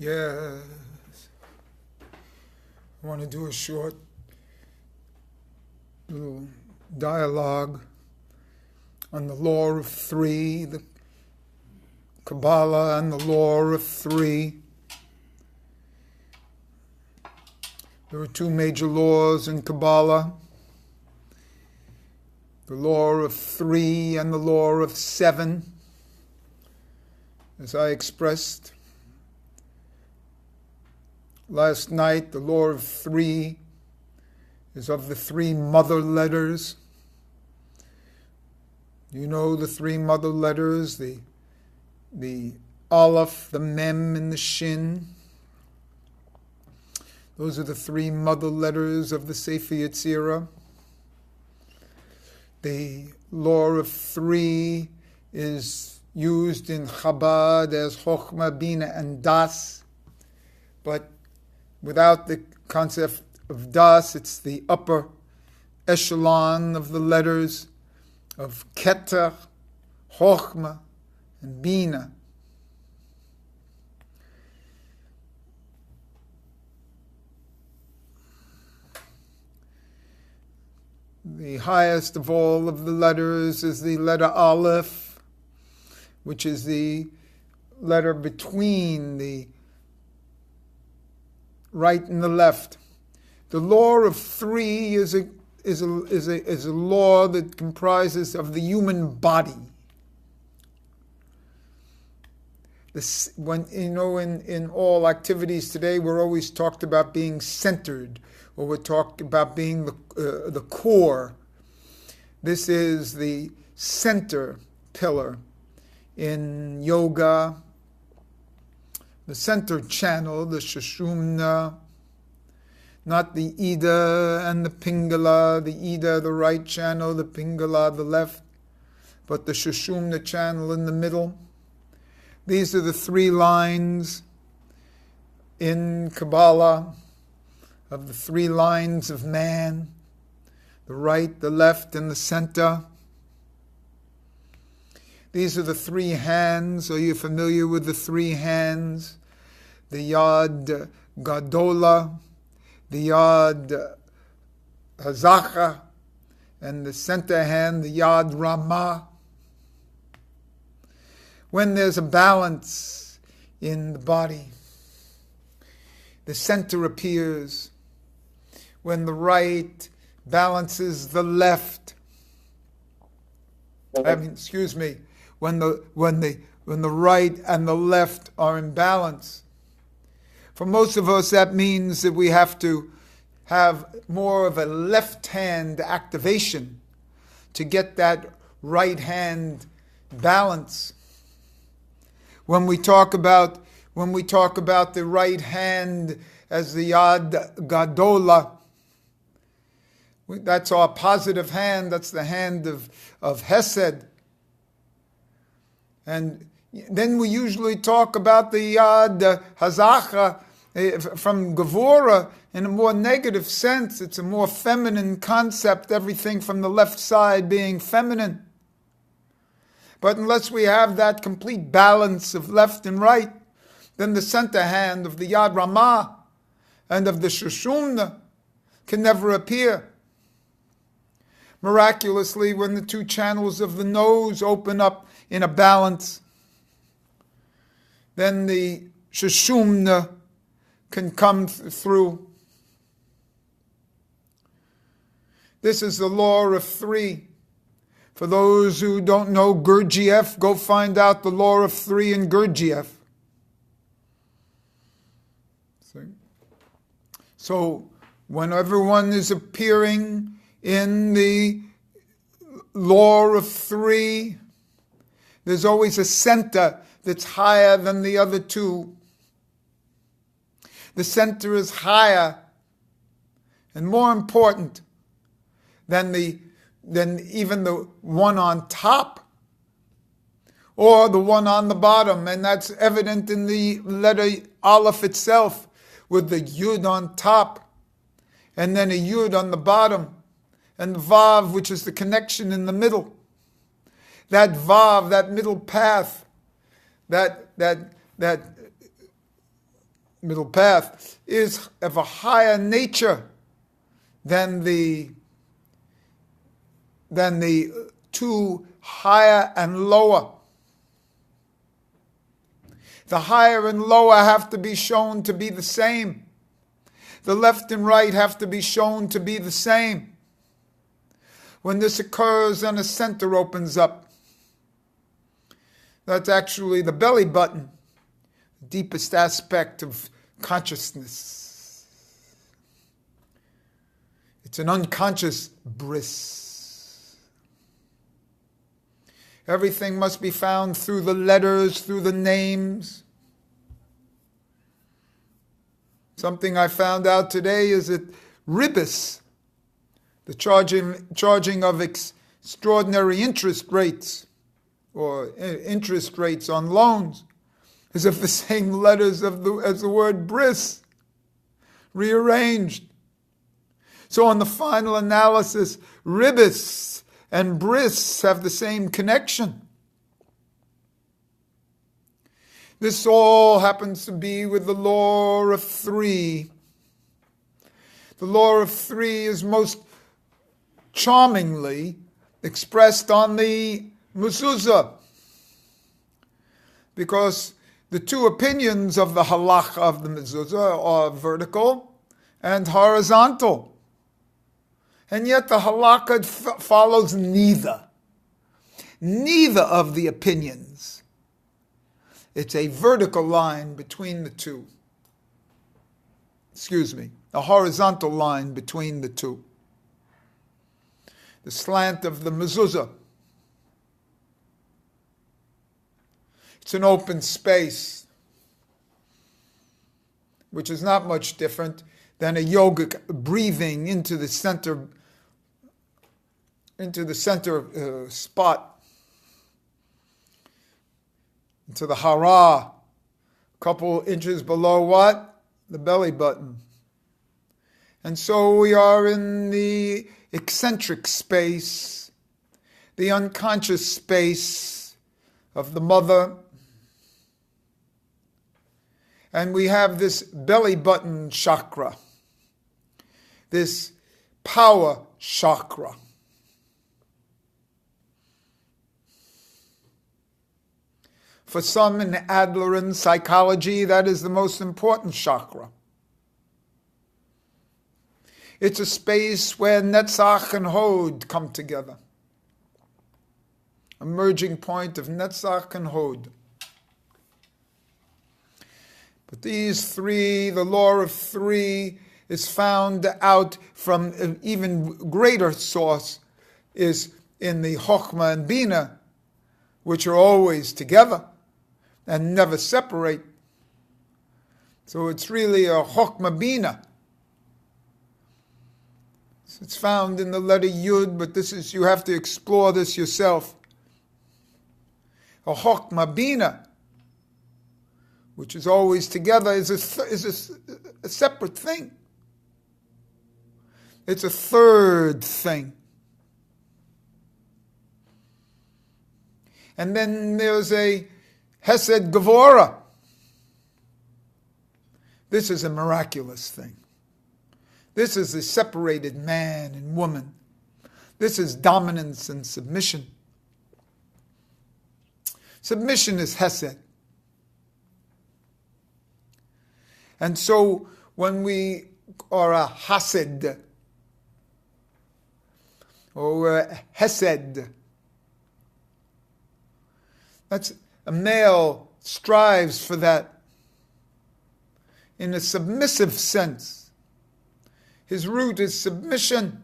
Yes. I want to do a short little dialogue on the law of three, the Kabbalah and the law of three. There are two major laws in Kabbalah, the law of three and the law of seven. As I expressed last night, the law of three is of the three mother letters. You know the three mother letters, the Aleph, the Mem, and the Shin. Those are the three mother letters of the Sefer Yetzirah. The law of three is used in Chabad as Chochmah, Bina, and Das, but without the concept of Das, it's the upper echelon of the letters of Keter, Chochmah, and Bina. The highest of all of the letters is the letter Aleph, which is the letter between the right and the left. The law of three is a law that comprises of the human body. In all activities today, we're always talked about being centered, or we're talked about being the core. This is the center pillar in yoga, the center channel, the Sushumna, not the Ida and the Pingala, the Ida, the right channel, the Pingala, the left, but the Sushumna channel in the middle. These are the three lines in Kabbalah of the three lines of man, the right, the left, and the center. These are the three hands. Are you familiar with the three hands? The Yad Gadola, the Yad Hazacha, and the center hand, the Yad Ramah. When there's a balance in the body, the center appears. When the right balances the left, when the right and the left are in balance. For most of us, that means that we have to have more of a left hand activation to get that right hand balance. When we talk about the right hand as the Yad Gadola, that's our positive hand, that's the hand of Hesed. And then we usually talk about the Yad Hazacha from Gevura in a more negative sense. It's a more feminine concept, everything from the left side being feminine. But unless we have that complete balance of left and right, then the center hand of the Yad Ramah and of the Shushumna can never appear. Miraculously, when the two channels of the nose open up in a balance, then the Shushumna can come through. This is the law of three. For those who don't know Gurdjieff, go find out the law of three in Gurdjieff. So when everyone is appearing in the law of three, there's always a center that's higher than the other two. The center is higher and more important than even the one on top or the one on the bottom. And that's evident in the letter Aleph itself, with the Yud on top and then a Yud on the bottom, and the Vav, which is the connection in the middle. That Vav, that middle path, that middle path, is of a higher nature than the two higher and lower. The higher and lower have to be shown to be the same. The left and right have to be shown to be the same. When this occurs and a center opens up, that's actually the belly button, the deepest aspect of consciousness. It's an unconscious bris. Everything must be found through the letters, through the names. Something I found out today is that ribis, the charging of extraordinary interest rates, or interest rates on loans, is of the same letters as the word bris, rearranged. So on the final analysis, ribis and bris have the same connection. This all happens to be with the law of three. The law of three is most charmingly expressed on the mezuzah, because the two opinions of the halacha of the mezuzah are vertical and horizontal. And yet the halakha follows neither of the opinions. It's a vertical line between the two. A horizontal line between the two. The slant of the mezuzah. It's an open space, which is not much different than a yogic breathing into the center spot, into the hara, a couple inches below what? The belly button. And so we are in the eccentric space, the unconscious space of the mother. And we have this belly button chakra, this power chakra. For some in Adlerian psychology, that is the most important chakra. It's a space where Netzach and Hod come together. A merging point of Netzach and Hod. But these three, the law of three, is found out from an even greater source, is in the Chokhmah and Bina, which are always together and never separate. So it's really a Chokhmah Bina. It's found in the letter Yud, but you have to explore this yourself. A Chokhmah Bina, which is always together, is a separate thing. It's a third thing. And then there's a Hesed Gevora. This is a miraculous thing. This is the separated man and woman. This is dominance and submission. Submission is Hesed. And so when we are a Hased, or a Hesed, that's a male strives for that in a submissive sense. His root is submission.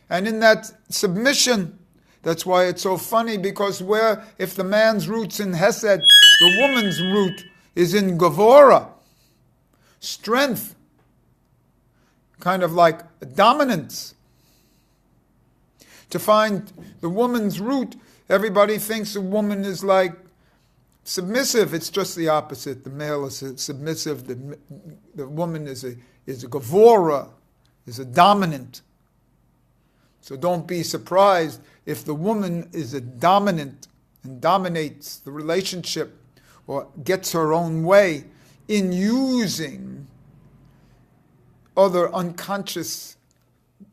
And in that submission, that's why it's so funny, because if the man's root's in Hesed, the woman's root is in Gevora, strength, kind of like dominance. To find the woman's root, everybody thinks a woman is like submissive. It's just the opposite. The male is submissive. The woman is a Gevora, is a dominant. So don't be surprised if the woman is a dominant and dominates the relationship or gets her own way in using other unconscious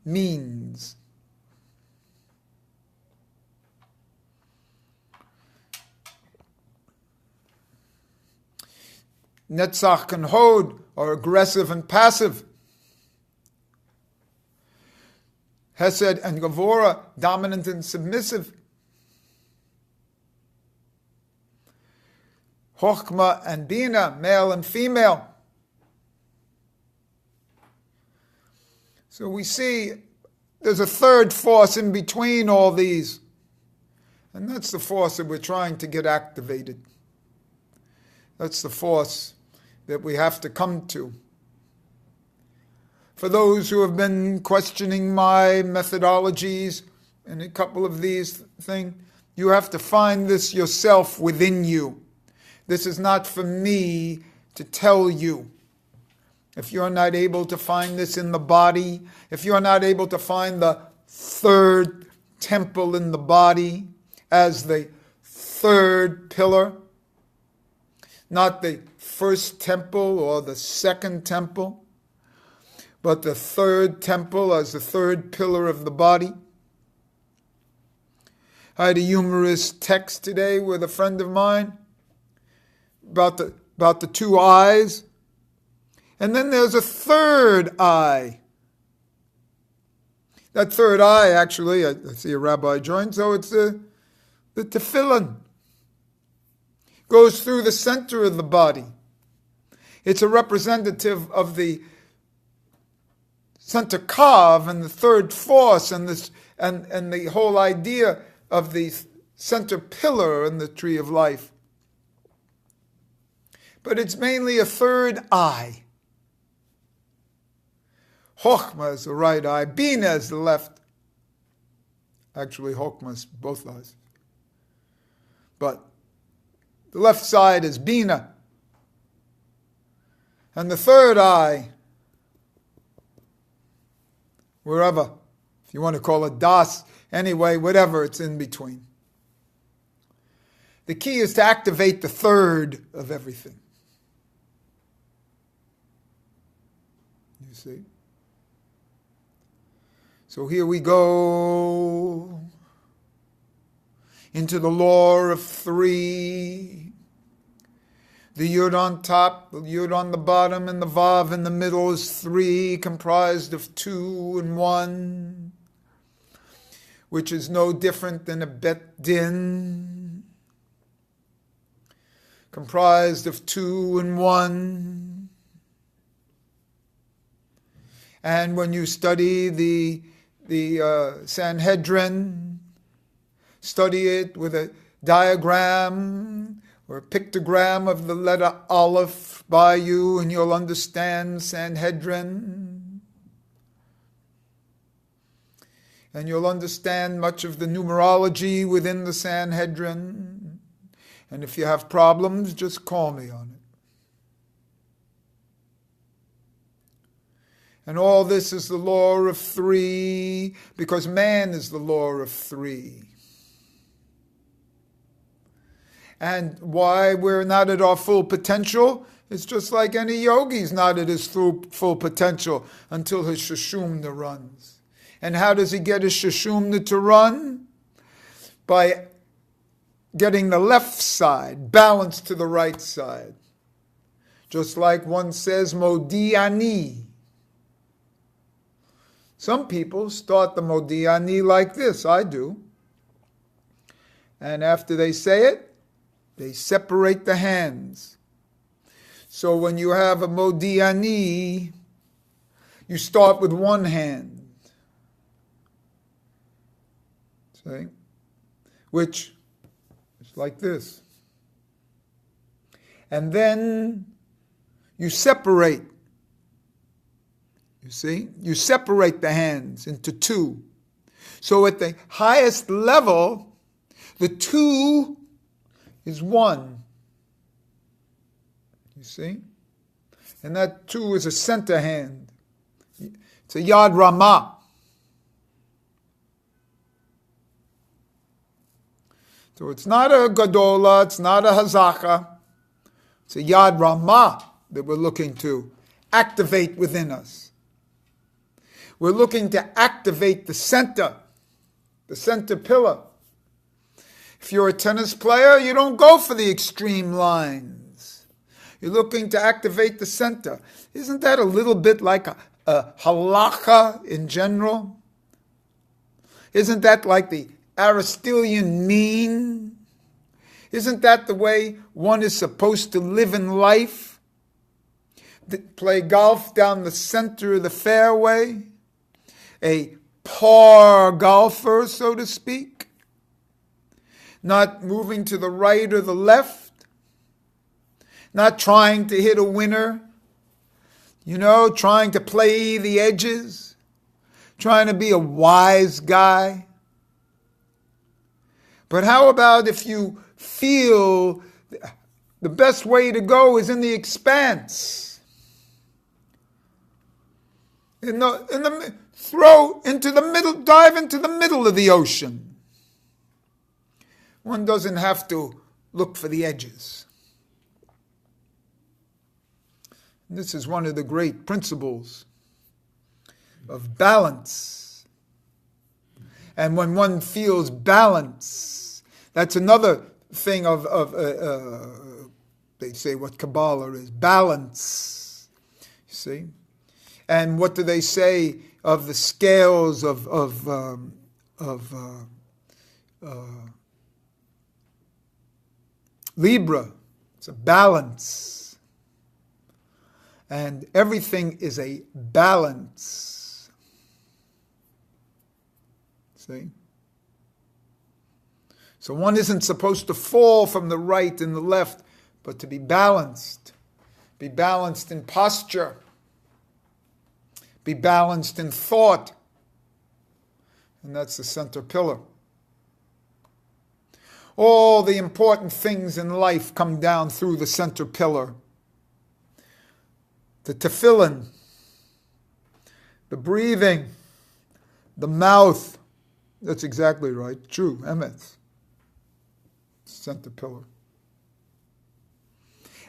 means. Netzach and Hod are aggressive and passive. Hesed and Gevurah, dominant and submissive. Chokhmah and Bina, male and female. So we see there's a third force in between all these, and that's the force that we're trying to get activated. That's the force that we have to come to. For those who have been questioning my methodologies and a couple of these things, you have to find this yourself within you. This is not for me to tell you. If you're not able to find this in the body, if you're not able to find the third temple in the body as the third pillar, not the first temple or the second temple, but the third temple as the third pillar of the body. I had a humorous text today with a friend of mine about the two eyes. And then there's a third eye. That third eye, actually, I see a rabbi joined, so it's the tefillin. Goes through the center of the body. It's a representative of the center kav and the third force and the whole idea of the center pillar in the tree of life. But it's mainly a third eye. Chokhmah is the right eye, Bina is the left. Actually, Chokhmah is both eyes. But the left side is Bina. And the third eye, wherever, if you want to call it Das, anyway, whatever, it's in between. The key is to activate the third of everything. You see? So here we go into the law of three. The Yud on top, the Yud on the bottom, and the Vav in the middle is three, comprised of 2 and 1, which is no different than a Bet Din, comprised of 2 and 1. And when you study the Sanhedrin, study it with a diagram or a pictogram of the letter Aleph by you, and you'll understand Sanhedrin. And you'll understand much of the numerology within the Sanhedrin. And if you have problems, just call me on it. And all this is the law of three, because man is the law of three. And why we're not at our full potential, it's just like any yogi's not at his full potential until his Sushumna runs. And how does he get his Sushumna to run? By getting the left side balanced to the right side. Just like one says, Modi Ani. Some people start the Modi Ani like this, I do. And after they say it, they separate the hands. So when you have a Modi Ani, you start with one hand. See? Which is like this. And then you separate. You see? You separate the hands into 2. So at the highest level, the 2 is 1. You see? And that 2 is a center hand. It's a Yad Ramah. So it's not a Gadola, it's not a Hazaka, it's a Yad Ramah that we're looking to activate within us. We're looking to activate the center pillar. If you're a tennis player, you don't go for the extreme lines. You're looking to activate the center. Isn't that a little bit like a halakha in general? Isn't that like the Aristotelian mean? Isn't that the way one is supposed to live in life? Play golf down the center of the fairway? A par golfer, so to speak? Not moving to the right or the left? Not trying to hit a winner? Trying to play the edges? Trying to be a wise guy? But how about if you feel the best way to go is in the expanse? Dive into the middle of the ocean. One doesn't have to look for the edges. This is one of the great principles of balance. And when one feels balance, that's another thing of they say what Kabbalah is, balance. You see? And what do they say of the scales of Libra? It's a balance. And everything is a balance. See? So one isn't supposed to fall from the right and the left, but to be balanced. Be balanced in posture. Be balanced in thought. And that's the center pillar. All the important things in life come down through the center pillar. The tefillin, the breathing, the mouth. That's exactly right. True. Emet. Center pillar.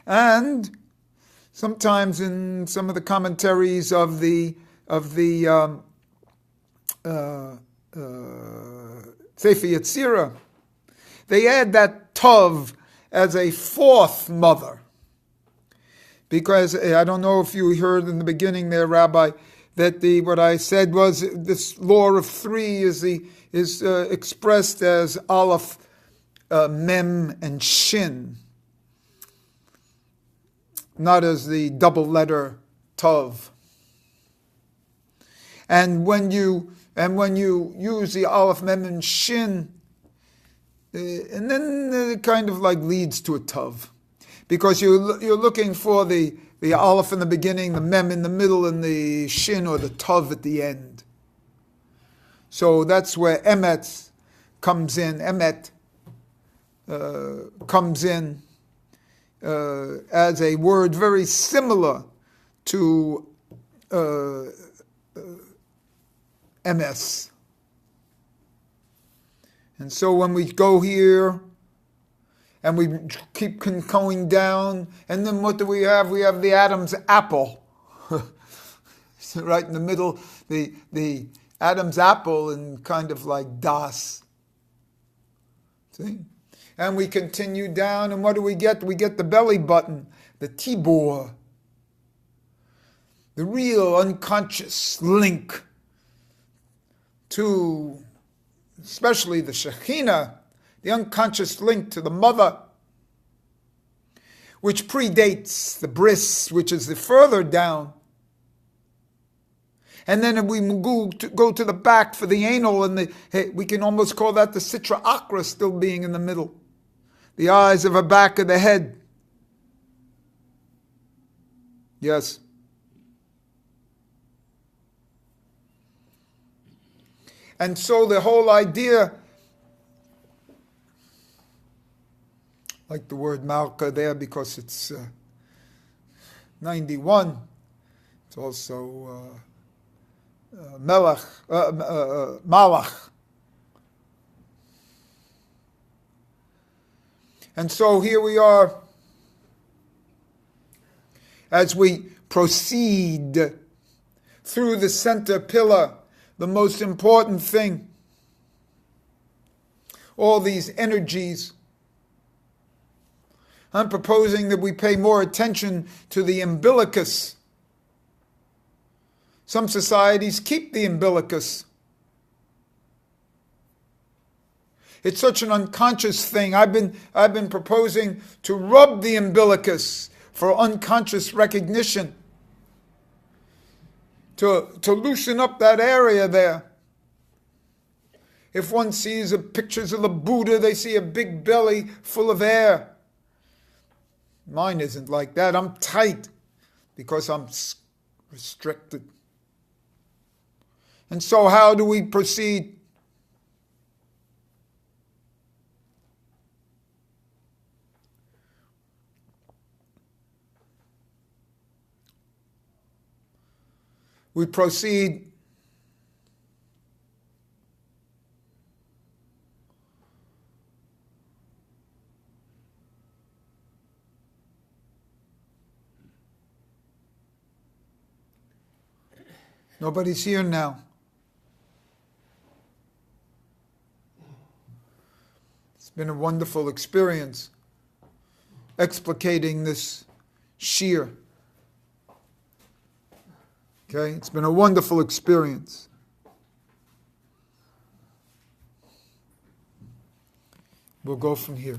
And sometimes in some of the commentaries of the Sefer Yetzirah, they add that Tov as a fourth mother. Because I don't know if you heard in the beginning there, Rabbi, that what I said was this law of three is expressed as Aleph, Mem, and Shin, not as the double letter Tov. And when you use the Aleph, Mem, and Shin, and then it kind of like leads to a Tov. Because you're looking for the Aleph in the beginning, the Mem in the middle, and the Shin or the Tov at the end. So that's where Emet comes in. Emet comes in as a word very similar to MS. And so when we go here, and we keep going down, and then what do we have? We have the Adam's apple. So right in the middle, the Adam's apple and kind of like Das. See? And we continue down, and what do we get? We get the belly button, the Tibor. The real unconscious link to, especially the Shekhinah, the unconscious link to the mother, which predates the bris, which is the further down. And then we go to the back for the anal, and we can almost call that the Sitra Akra still being in the middle. The eyes of the back of the head. Yes. And so the whole idea, like the word Malka there because it's 91. It's also Malach. And so here we are as we proceed through the center pillar, the most important thing. All these energies. I'm proposing that we pay more attention to the umbilicus. Some societies keep the umbilicus. It's such an unconscious thing. I've been proposing to rub the umbilicus for unconscious recognition, to loosen up that area there. If one sees pictures of the Buddha, they see a big belly full of air. Mine isn't like that. I'm tight because I'm restricted. And so how do we proceed? We proceed nobody's here now. It's been a wonderful experience explicating this shear. Okay, it's been a wonderful experience. We'll go from here.